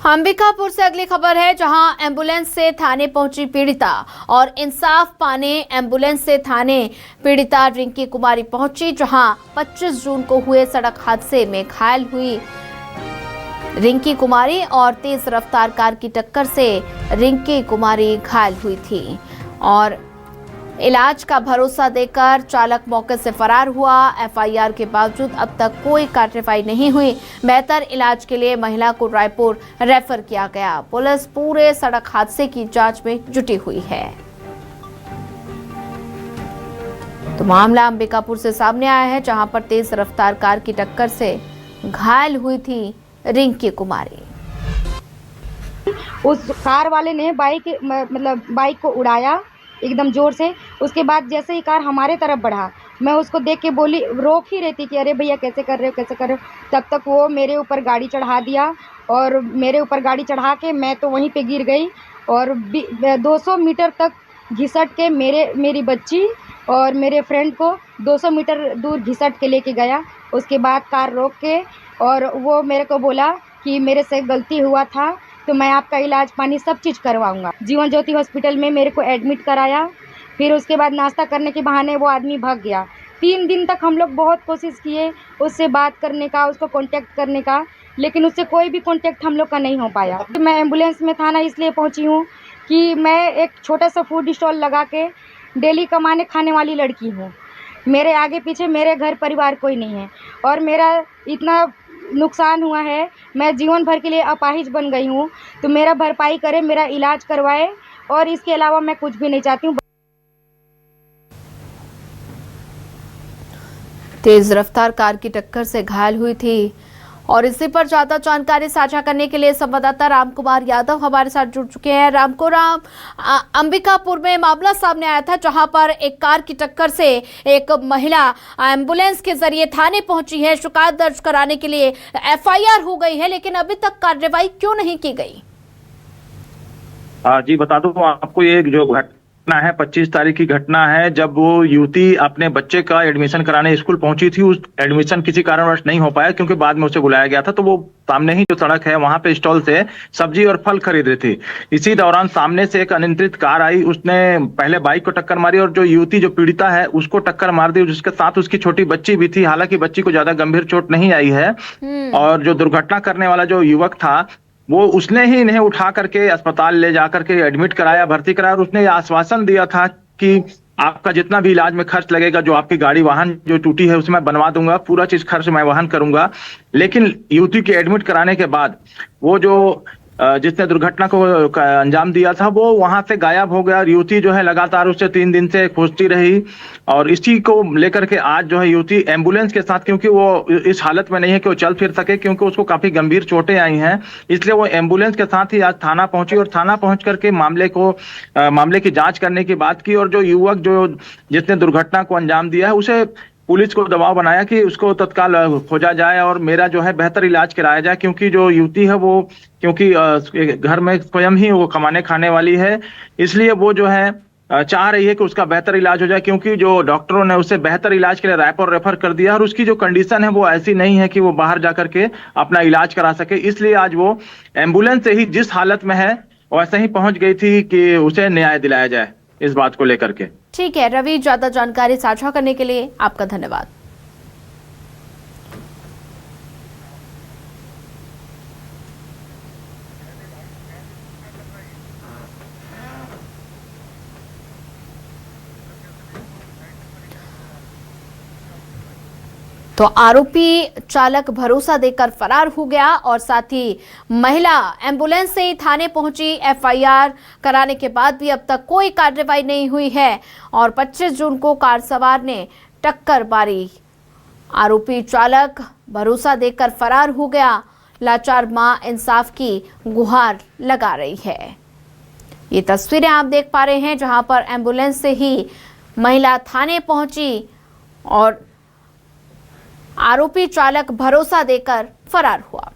अंबिकापुर से अगली खबर है, जहां एम्बुलेंस से थाने पहुंची पीड़िता और इंसाफ पाने एम्बुलेंस से थाने पीड़िता रिंकी कुमारी पहुंची, जहां 25 जून को हुए सड़क हादसे में घायल हुई रिंकी कुमारी और तेज रफ्तार कार की टक्कर से रिंकी कुमारी घायल हुई थी और इलाज का भरोसा देकर चालक मौके से फरार हुआ। एफआईआर के बावजूद अब तक कोई कार्रवाई नहीं हुई। बेहतर इलाज के लिए महिला को रायपुर रेफर किया गया। पुलिस पूरे सड़क हादसे की जांच में जुटी हुई है। तो मामला अंबिकापुर से सामने आया है, जहां पर तेज रफ्तार कार की टक्कर से घायल हुई थी रिंकी कुमारी। उस कार वाले ने बाइक को उड़ाया एकदम जोर से। उसके बाद जैसे ही कार हमारे तरफ बढ़ा, मैं उसको देख के बोली, रोक ही रही थी कि अरे भैया कैसे कर रहे हो, कैसे कर रहे हो। तब तक वो मेरे ऊपर गाड़ी चढ़ा दिया और मेरे ऊपर गाड़ी चढ़ा के मैं तो वहीं पे गिर गई और 200 मीटर तक घिसट के मेरी बच्ची और मेरे फ्रेंड को 200 मीटर दूर घिसट के लेके गया। उसके बाद कार रोक के और वो मेरे को बोला कि मेरे से गलती हुआ था तो मैं आपका इलाज पानी सब चीज़ करवाऊंगा। जीवन ज्योति हॉस्पिटल में मेरे को एडमिट कराया। फिर उसके बाद नाश्ता करने के बहाने वो आदमी भाग गया। 3 दिन तक हम लोग बहुत कोशिश किए उससे बात करने का, उसको कांटेक्ट करने का, लेकिन उससे कोई भी कांटेक्ट हम लोग का नहीं हो पाया। मैं एम्बुलेंस में थाना इसलिए पहुंची हूँ कि मैं एक छोटा सा फूड स्टॉल लगा के डेली कमाने खाने वाली लड़की हूँ। मेरे आगे पीछे मेरे घर परिवार कोई नहीं है और मेरा इतना नुकसान हुआ है, मैं जीवन भर के लिए अपाहिज बन गई हूँ। तो मेरा भरपाई करे, मेरा इलाज करवाए और इसके अलावा मैं कुछ भी नहीं चाहती हूँ। तेज रफ्तार कार की टक्कर से घायल हुई थी और इसी पर ज्यादा जानकारी साझा करने के लिए संवाददाता रामकुमार यादव हमारे साथ जुड़ चुके हैं। राम, अंबिकापुर में मामला सामने आया था, जहां पर एक कार की टक्कर से एक महिला एम्बुलेंस के जरिए थाने पहुंची है। शिकायत दर्ज कराने के लिए एफआईआर हो गई है, लेकिन अभी तक कार्रवाई क्यों नहीं की गई? जी बता दूं आपको, ये जो घटना है 25 तारीख की घटना है, जब वो युवती अपने बच्चे का एडमिशन कराने स्कूल पहुंची थी। उस एडमिशन किसी कारणवश नहीं हो पाया क्योंकि बाद में उसे बुलाया गया था। तो वो सामने ही जो सड़क है वहां पे स्टॉल से सब्जी और फल खरीद रही थी। इसी दौरान सामने से एक अनियंत्रित कार आई, उसने पहले बाइक को टक्कर मारी और जो युवती जो पीड़िता है उसको टक्कर मार दी, जिसके साथ उसकी छोटी बच्ची भी थी। हालांकि बच्ची को ज्यादा गंभीर चोट नहीं आई है और जो दुर्घटना करने वाला जो युवक था वो उसने ही इन्हें उठा करके अस्पताल ले जाकर के एडमिट कराया, भर्ती कराया और उसने आश्वासन दिया था कि आपका जितना भी इलाज में खर्च लगेगा, जो आपकी गाड़ी वाहन जो टूटी है उसमें बनवा दूंगा, पूरा चीज खर्च मैं वहन करूंगा। लेकिन युवती के एडमिट कराने के बाद वो जो जिसने दुर्घटना को अंजाम दिया था वो वहां से गायब हो गया और युवती जो है लगातार उससे 3 दिन से खोजती रही। और इसी को लेकर के आज जो है युवती एम्बुलेंस के साथ, क्योंकि वो इस हालत में नहीं है कि वो चल फिर सके, क्योंकि उसको काफी गंभीर चोटें आई हैं, इसलिए वो एम्बुलेंस के साथ ही आज थाना पहुंची और थाना पहुंच करके मामले की जांच करने की बात की। और जो युवक जो जिसने दुर्घटना को अंजाम दिया है उसे पुलिस को दबाव बनाया कि उसको तत्काल खोजा जाए और मेरा जो है बेहतर इलाज कराया जाए, क्योंकि जो युवती है वो घर में स्वयं ही वो कमाने खाने वाली है, इसलिए वो जो है चाह रही है कि उसका बेहतर इलाज हो जाए, क्योंकि जो डॉक्टरों ने उसे बेहतर इलाज के लिए रायपुर रेफर कर दिया और उसकी जो कंडीशन है वो ऐसी नहीं है कि वो बाहर जाकर के अपना इलाज करा सके। इसलिए आज वो एम्बुलेंस से ही जिस हालत में है वैसे ही पहुंच गई थी कि उसे न्याय दिलाया जाए इस बात को लेकर के। ठीक है रवि, ज्यादा जानकारी साझा करने के लिए आपका धन्यवाद। तो आरोपी चालक भरोसा देकर फरार हो गया और साथ ही महिला एम्बुलेंस से ही थाने पहुंची। एफआईआर कराने के बाद भी अब तक कोई कार्रवाई नहीं हुई है और 25 जून को कार सवार ने टक्कर मारी। आरोपी चालक भरोसा देकर फरार हो गया। लाचार मां इंसाफ की गुहार लगा रही है। ये तस्वीरें आप देख पा रहे हैं, जहां पर एम्बुलेंस से ही महिला थाने पहुंची और आरोपी चालक भरोसा देकर फरार हुआ।